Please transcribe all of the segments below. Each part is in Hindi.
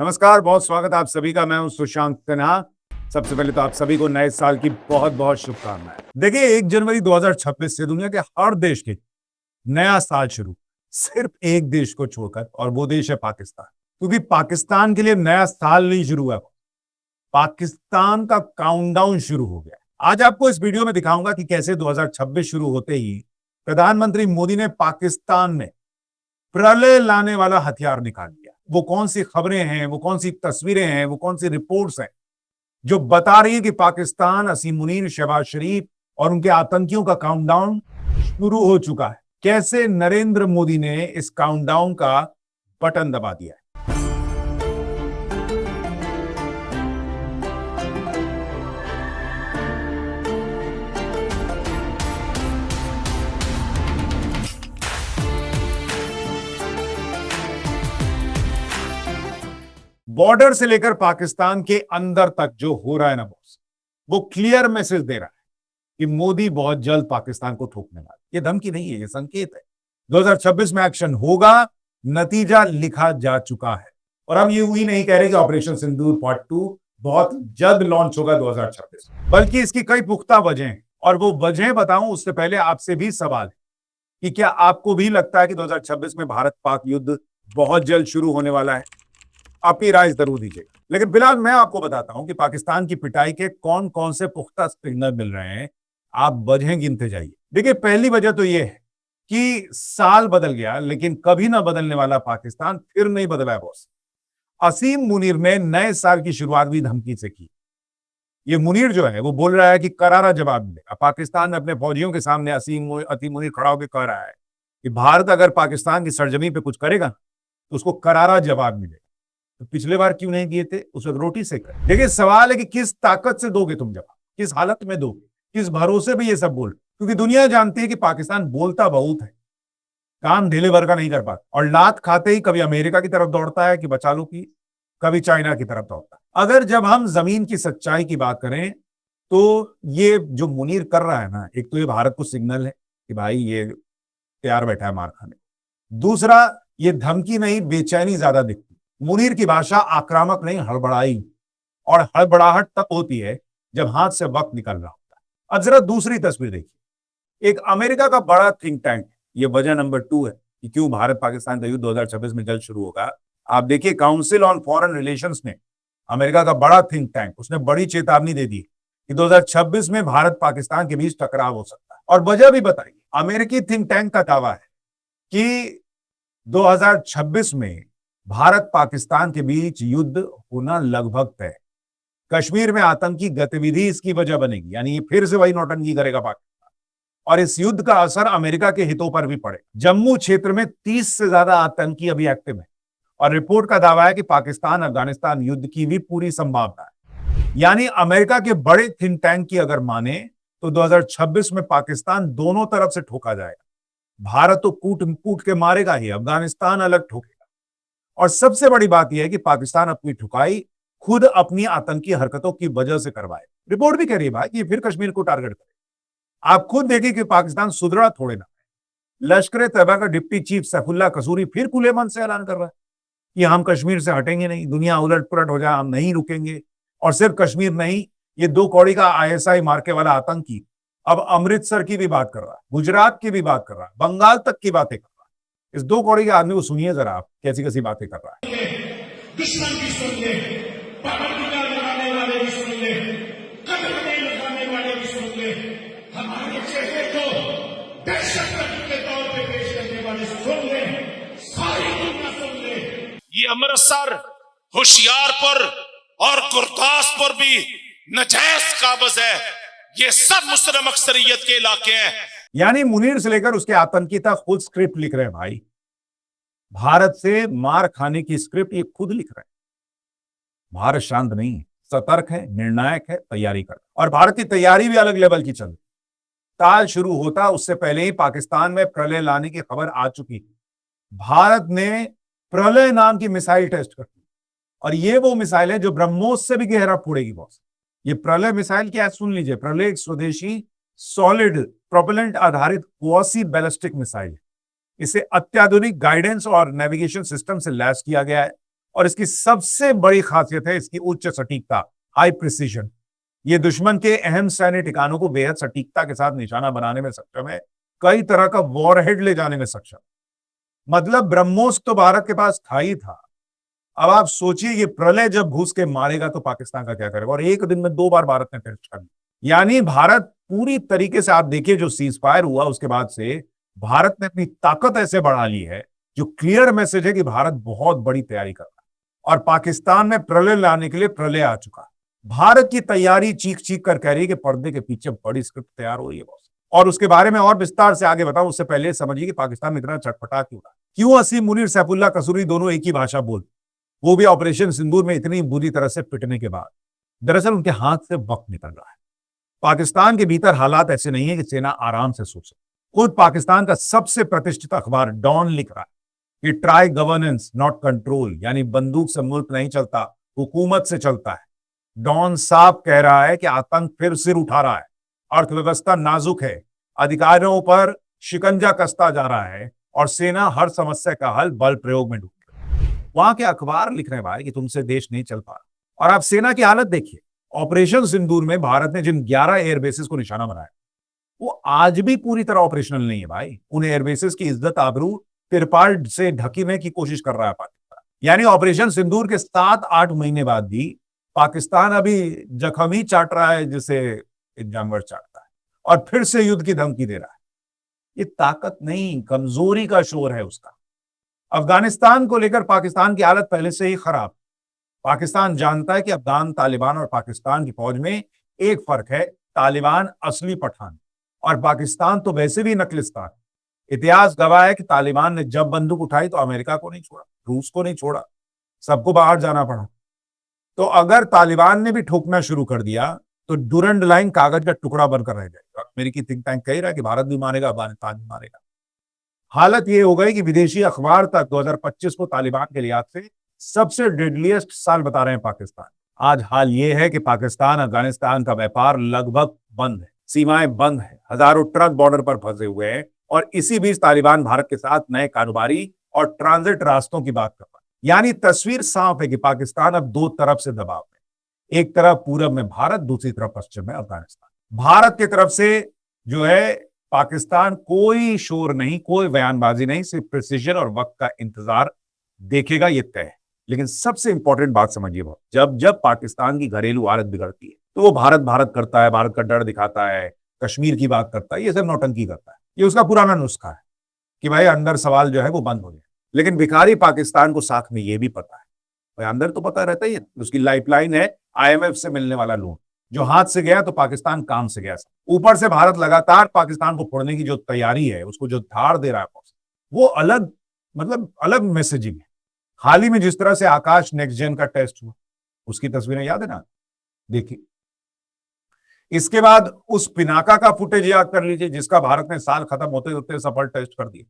नमस्कार, बहुत स्वागत आप सभी का। मैं हूं सुशांत सिन्हा। सबसे पहले तो आप सभी को नए साल की बहुत बहुत शुभकामनाएं। देखिए, 1 जनवरी 2026 से दुनिया के हर देश के नया साल शुरू, सिर्फ एक देश को छोड़कर, और वो देश है पाकिस्तान। क्योंकि पाकिस्तान के लिए नया साल नहीं शुरू हुआ, पाकिस्तान का काउंटडाउन शुरू हो गया। आज आपको इस वीडियो में दिखाऊंगा कि कैसे 2026 शुरू होते ही प्रधानमंत्री मोदी ने पाकिस्तान में प्रलय लाने वाला हथियार निकाल लिया। वो कौन सी खबरें हैं, वो कौन सी तस्वीरें हैं, वो कौन सी रिपोर्ट्स हैं जो बता रही है कि पाकिस्तान, असीम मुनीर, शहबाज शरीफ और उनके आतंकियों का काउंटडाउन शुरू हो चुका है। कैसे नरेंद्र मोदी ने इस काउंटडाउन का बटन दबा दिया है। बॉर्डर से लेकर पाकिस्तान के अंदर तक जो हो रहा है ना बॉस, वो क्लियर मैसेज दे रहा है कि मोदी बहुत जल्द पाकिस्तान को ठोकने वाला। ये धमकी नहीं है, ये संकेत है। 2026 में एक्शन होगा, नतीजा लिखा जा चुका है। और हम ये ही नहीं कह रहे कि ऑपरेशन सिंदूर पार्ट 2 बहुत जल्द लॉन्च होगा 2026, बल्कि इसकी कई पुख्ता वजह हैं। और वो वजह बताऊं उससे पहले आपसे भी सवाल है कि क्या आपको भी लगता है कि 2026 में भारत पाक युद्ध बहुत जल्द शुरू होने वाला है? अपनी राय जरूर दीजिएगा। लेकिन फिलहाल मैं आपको बताता हूं कि पाकिस्तान की पिटाई के कौन कौन से पुख्ता सिग्नल मिल रहे हैं। आप वजह गिनते जाइए। देखिए, पहली वजह तो यह है कि साल बदल गया, लेकिन कभी ना बदलने वाला पाकिस्तान फिर नहीं बदला है बॉस। असीम मुनीर ने नए साल की शुरुआत भी धमकी से की। ये मुनीर जो है वो बोल रहा है कि करारा जवाब मिलेगा। पाकिस्तान अपने फौजियों के सामने असीम मुनीर खड़ा होकर कह रहा है कि भारत अगर पाकिस्तान की सरजमी पे कुछ करेगा तो उसको करारा जवाब मिलेगा। तो पिछले बार क्यों नहीं दिए थे? उस वक्त रोटी से कर। देखिए, सवाल है कि किस ताकत से दोगे तुम जवाब, किस हालत में दोगे, किस भरोसे पे ये सब बोल। क्योंकि दुनिया जानती है कि पाकिस्तान बोलता बहुत है, काम ढीले भर का नहीं कर पाता। और लात खाते ही कभी अमेरिका की तरफ दौड़ता है कि बचा लो की, कभी चाइना की तरफ दौड़ता है। अगर जब हम जमीन की सच्चाई की बात करें तो ये जो मुनीर कर रहा है ना, एक तो ये भारत को सिग्नल है कि भाई ये तैयार बैठा है मार खाने। दूसरा, ये धमकी नहीं, बेचैनी ज्यादा दिखती। मुनीर की भाषा आक्रामक नहीं, हड़बड़ाई। और हड़बड़ाहट तब होती है जब हाथ से वक्त निकल रहा होता है। अब जरा दूसरी तस्वीर देखिए। एक अमेरिका का बड़ा थिंक टैंक, ये वजह नंबर 2 है कि क्यों भारत पाकिस्तान का युद्ध 2026 में जल्द शुरू होगा। आप देखिए, काउंसिल ऑन फॉरेन रिलेशंस ने, अमेरिका का बड़ा थिंक टैंक, उसने बड़ी चेतावनी दे दी कि 2026 में भारत पाकिस्तान के बीच टकराव हो सकता है। और वजह भी बताइए। अमेरिकी थिंक टैंक का दावा है कि 2026 में भारत पाकिस्तान के बीच युद्ध होना लगभग तय। कश्मीर में आतंकी गतिविधि इसकी वजह बनेगी, यानी ये फिर से वही नौटंकी करेगा पाकिस्तान। और इस युद्ध का असर अमेरिका के हितों पर भी पड़ेगा। जम्मू क्षेत्र में 30 से ज्यादा आतंकी अभी एक्टिव है। और रिपोर्ट का दावा है कि पाकिस्तान अफगानिस्तान युद्ध की भी पूरी संभावना है। यानी अमेरिका के बड़े थिंक टैंक की अगर माने तो 2026 में पाकिस्तान दोनों तरफ से ठोका जाएगा। भारत तो कूट कूट के मारेगा ही, अफगानिस्तान अलग ठोकेगा। और सबसे बड़ी बात यह है कि पाकिस्तान अपनी ठुकाई खुद अपनी आतंकी हरकतों की वजह से करवाए। रिपोर्ट भी कह रही है भाई कि फिर कश्मीर को टारगेट करे। आप खुद देखिए कि पाकिस्तान सुधरा थोड़े ना। लश्कर तैयबा का डिप्टी चीफ सैफुल्लाह कसूरी फिर खुले मन से ऐलान कर रहा है कि हम कश्मीर से हटेंगे नहीं, दुनिया उलट पुलट हो जाए हम नहीं रुकेंगे। और सिर्फ कश्मीर नहीं, ये 2 कौड़ी का ISI मार्के वाला आतंकी अब अमृतसर की भी बात कर रहा है, गुजरात की भी बात कर रहा है, बंगाल तक की बातें कर रहा है। इस 2 कौड़ी के आदमी को सुनिए जरा आप, कैसी कैसी बातें कर रहा है। दुश्मन भी सुन ले, पकड़ लगाने वाले भी सुन ले, कदम नहीं लगाने वाले भी सुन ले, हमारे चेहरे को दहशत के तौर पे पेश करने वाले सुन ले, सारी दुनिया सुन ले। ये अमृतसर, होशियारपुर और गुरदासपुर भी नजैज काबज है। ये सब मुस्लिम अक्सरियत के इलाके हैं। यानी मुनीर से लेकर उसके आतंकी तक खुद स्क्रिप्ट लिख रहे हैं भाई। भारत से मार खाने की स्क्रिप्ट ये खुद लिख रहे हैं। भारत शांत नहीं, सतर्क है, निर्णायक है, तैयारी कर। और भारत की तैयारी भी अलग लेवल की चल रही। ताल शुरू होता उससे पहले ही पाकिस्तान में प्रलय लाने की खबर आ चुकी थी। भारत ने प्रलय नाम की मिसाइल टेस्ट कर दी। और ये वो मिसाइल है जो ब्रह्मोस से भी गहरा फोड़ेगी बॉस। ये प्रलय मिसाइल क्या है सुन लीजिए। प्रलय एक स्वदेशी सॉलिड प्रोपेलेंट आधारित क्वासी बैलिस्टिक मिसाइल है। इसे अत्याधुनिक गाइडेंस और नेविगेशन सिस्टम से लैस किया गया है और इसकी सबसे बड़ी खासियत है इसकी उच्च सटीकता, हाई प्रिसीजन। ये दुश्मन के अहम सैन्य ठिकानों को बेहद सटीकता के साथ निशाना बनाने में सक्षम है, कई तरह का वॉरहेड ले जाने में सक्षम। मतलब ब्रह्मोस तो भारत के पास था ही था। अब आप सोचिए ये प्रलय जब घुस के मारेगा तो पाकिस्तान का क्या करेगा, और एक दिन में 2 बार भारत ने टेस्ट कर दिया। यानी भारत पूरी तरीके से, आप देखिए जो सीज फायर हुआ उसके बाद से भारत ने अपनी ताकत ऐसे बढ़ा ली है, जो क्लियर मैसेज है कि भारत बहुत बड़ी तैयारी कर रहा है और पाकिस्तान में प्रलय लाने के लिए प्रलय आ चुका है। भारत की तैयारी चीख चीख कर कह रही है कि पर्दे के पीछे बड़ी स्क्रिप्ट तैयार हो रही है बॉस। और उसके बारे में और विस्तार से आगे बताऊं उससे पहले समझिए कि पाकिस्तान में इतना चटपटा क्यों रहा, क्यों असीम मुनीर, सैफुल्लाह कसूरी दोनों एक ही भाषा बोलते, वो भी ऑपरेशन सिंदूर में इतनी बुरी तरह से पिटने के बाद। दरअसल उनके हाथ से वक्त निकल रहा है। पाकिस्तान के भीतर हालात ऐसे नहीं है कि सेना आराम से सो सके। खुद पाकिस्तान का सबसे प्रतिष्ठित अखबार डॉन लिख रहा है कि ट्राई गवर्नेंस नॉट कंट्रोल, यानी बंदूक से मुल्क नहीं चलता, हुकूमत से चलता है। डॉन साफ कह रहा है कि आतंक फिर सिर उठा रहा है, अर्थव्यवस्था नाजुक है, अधिकारियों पर शिकंजा कसता जा रहा है और सेना हर समस्या का हल बल प्रयोग में ढूंढ रही है। वहां के अखबार लिख रहे भाई कि तुमसे देश नहीं चल पा रहा। और आप सेना की हालत देखिए, ऑपरेशन सिंदूर में भारत ने जिन 11 एयरबेसेस को निशाना बनाया वो आज भी पूरी तरह ऑपरेशनल नहीं है भाई। उन एयरबेसेस की इज्जत आबरू तिरपाल से ढकीने की कोशिश कर रहा है पाकिस्तान। यानी ऑपरेशन सिंदूर के 7-8 महीने बाद भी पाकिस्तान अभी जख्म ही चाट रहा है जिसे एक जानवर चाटता है, और फिर से युद्ध की धमकी दे रहा है। ये ताकत नहीं, कमजोरी का शोर है उसका। अफगानिस्तान को लेकर पाकिस्तान की हालत पहले से ही खराब। पाकिस्तान जानता है कि अफगान तालिबान और पाकिस्तान की फौज में एक फर्क है, तालिबान असली पठान और पाकिस्तान तो वैसे भी नकलिस्तान। इतिहास गवाह है कि तालिबान ने जब बंदूक उठाई तो अमेरिका को नहीं छोड़ा, रूस को नहीं छोड़ा, सबको बाहर जाना पड़ा। तो अगर तालिबान ने भी ठोकना शुरू कर दिया तो डूरंड लाइन कागज का टुकड़ा बनकर रह जाएगा। अमेरिकी थिंक टैंक कह रहा है कि भारत भी मारेगा, अफगानिस्तान भी मारेगा। हालत यह हो गई कि विदेशी अखबार तक 2025 को तालिबान के लिहाज से सबसे डेडलिएस्ट साल बता रहे हैं पाकिस्तान। आज हाल यह है कि पाकिस्तान अफगानिस्तान का व्यापार लगभग बंद है, सीमाएं बंद है, हजारों ट्रक बॉर्डर पर फंसे हुए हैं और इसी बीच तालिबान भारत के साथ नए कारोबारी और ट्रांजिट रास्तों की बात कर रहा है। यानी तस्वीर साफ है कि पाकिस्तान अब 2 तरफ से दबाव में, एक तरफ पूरब में भारत, दूसरी तरफ पश्चिम में अफगानिस्तान। भारत की तरफ से जो है पाकिस्तान कोई शोर नहीं, कोई बयानबाजी नहीं, सिर्फ प्रिसीजन और वक्त का इंतजार देखेगा, ये तय है। लेकिन सबसे इंपॉर्टेंट बात समझिए, जब जब पाकिस्तान की घरेलू हालत बिगड़ती है तो वो भारत भारत करता है, भारत का डर दिखाता है, कश्मीर की बात करता है, ये सब नौटंकी करता है। ये उसका पुराना नुस्खा है कि भाई अंदर सवाल जो है वो बंद हो जाए। लेकिन भिखारी पाकिस्तान को साथ में ये भी पता है, भाई अंदर तो पता रहता ही है, उसकी लाइफलाइन है IMF से मिलने वाला लोन, जो हाथ से गया तो पाकिस्तान काम से गया। ऊपर से भारत लगातार पाकिस्तान को फोड़ने की जो तैयारी है, उसको जो धार दे रहा है, वो अलग, मतलब अलग मैसेजिंग है। हाल ही में जिस तरह से आकाश नेक्स्ट जेन का टेस्ट हुआ, उसकी तस्वीरें याद है ना, देखिए। इसके बाद उस पिनाका का फुटेज याद कर लीजिए, जिसका भारत ने साल खत्म होते होते सफल टेस्ट कर दिया।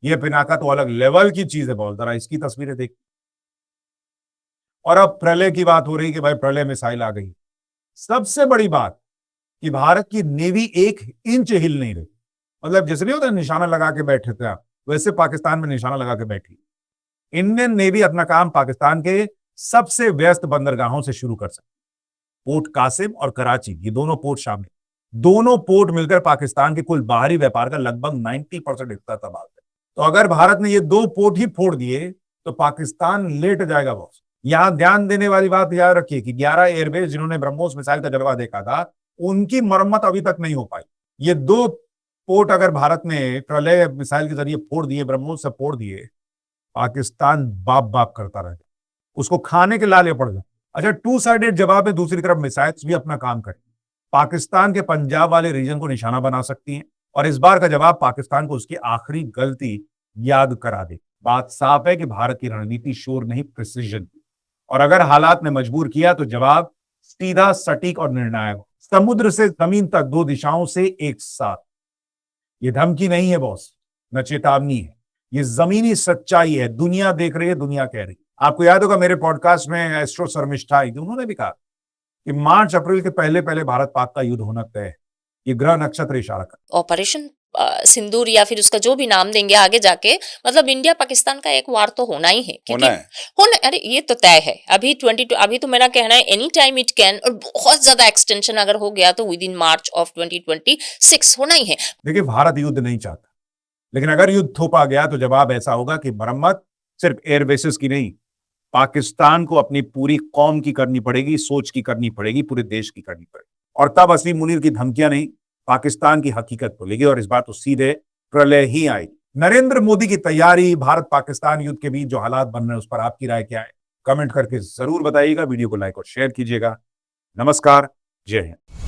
यह पिनाका तो अलग लेवल की चीज है बहुत, जरा इसकी तस्वीरें देखिए। और अब प्रलय की बात हो रही कि भाई प्रलय मिसाइल आ गई। सबसे बड़ी बात कि भारत की नेवी 1 इंच हिल नहीं रही। मतलब जैसे नहीं होता निशाना लगा के बैठे थे आप, वैसे पाकिस्तान में निशाना लगा के बैठी। इंडियन नेवी अपना काम पाकिस्तान के सबसे व्यस्त बंदरगाहों से शुरू कर सकती। पोर्ट कासिम और कराची, ये दोनों पोर्ट शामिल, दोनों पोर्ट मिलकर पाकिस्तान के कुल बाहरी व्यापार का लगभग 90% हिस्सा संभालते। तो अगर भारत ने ये 2 पोर्ट ही फोड़ दिए तो पाकिस्तान लेट जाएगा बॉस। यहां ध्यान देने वाली बात याद रखिए कि 11 एयरबेस जिन्होंने ब्रह्मोस मिसाइल का जलवा देखा था, उनकी मरम्मत अभी तक नहीं हो पाई। ये 2 पोर्ट अगर भारत ने प्रलय मिसाइल के जरिए फोड़ दिए, ब्रह्मोस से फोड़ दिए, पाकिस्तान बाप बाप करता रहे, उसको खाने के लाले पड़ जाए। अच्छा, 2 साइडेड जवाब में दूसरी तरफ मिसाइल्स भी अपना काम करें, पाकिस्तान के पंजाब वाले रीजन को निशाना बना सकती हैं और इस बार का जवाब पाकिस्तान को उसकी आखिरी गलती याद करा दे। बात साफ है कि भारत की रणनीति शोर नहीं, प्रिसीजन, और अगर हालात ने मजबूर किया तो जवाब सीधा, सटीक और निर्णायक। समुद्र से जमीन तक 2 दिशाओं से एक साथ। ये धमकी नहीं है बॉस, न चेतावनी है, ये जमीनी सच्चाई है। दुनिया देख रही है, दुनिया कह रही है। आपको याद होगा मेरे पॉडकास्ट में एस्ट्रो शर्मिष्ठा आई थी, उन्होंने भी कहा कि मार्च अप्रैल के पहले पहले भारत पाक का युद्ध होना तय है। ये ग्रह नक्षत्र इशारा कर। ऑपरेशन सिंदूर या फिर उसका जो भी नाम देंगे आगे जाके, मतलब इंडिया पाकिस्तान का एक वार तो होना ही है, क्योंकि होना है। होना, अरे ये तो तय है। अभी 22, अभी तो मेरा कहना है एनी टाइम इट कैन, और बहुत ज्यादा एक्सटेंशन अगर हो गया तो विद इन मार्च ऑफ 2026 होना ही है। देखिए, भारत युद्ध नहीं चाहता, लेकिन अगर युद्ध थोपा गया तो जवाब ऐसा होगा कि मरम्मत सिर्फ एयर बेसिस की नहीं, पाकिस्तान को अपनी पूरी कौम की करनी पड़ेगी, सोच की करनी पड़ेगी, पूरे देश की करनी पड़ेगी। और तब असली मुनीर की धमकियां नहीं, पाकिस्तान की हकीकत बोलेगी, और इस बार तो सीधे प्रलय ही आएगी। नरेंद्र मोदी की तैयारी, भारत पाकिस्तान युद्ध के बीच जो हालात बन रहे हैं, उस पर आपकी राय क्या है? कमेंट करके जरूर बताइएगा। वीडियो को लाइक और शेयर कीजिएगा। नमस्कार, जय हिंद।